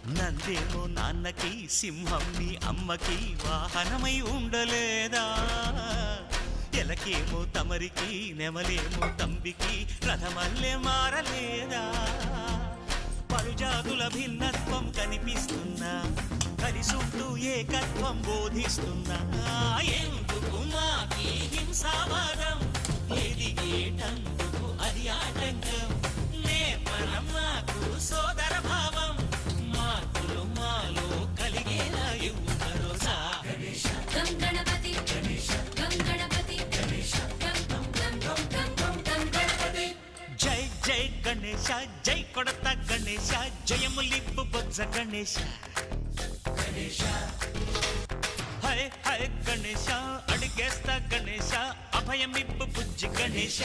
నందేమో నాన్నకి సింహం నీ అమ్మకి వాహనమై ఉండలేదా ఎలకేమో తమరికి నెమలేమో తంబికి రథమల్లే మారలేదా పలుజాతుల భిన్నత్వం కనిపిస్తున్నా కలిసుంటూ ఏకత్వం బోధిస్తున్నా ఎందుకు మాకి హింసావాదం ఎదిగేటందుకు అది ఆటంకం నేపరం మాకు సోదర భావం మార్పులు మాలో కలిగేలా ఇవ్వు భరోసా గం గణపతి గం గణపతి గం గణపతి జై జై గణేశ జై కొడత గణేశ జయములిప్పు బొజ్జ గణేశ హై హై గణేశ అడిగేస్తా గణేశ అభయమిప్పు బుజ్జి గణేశ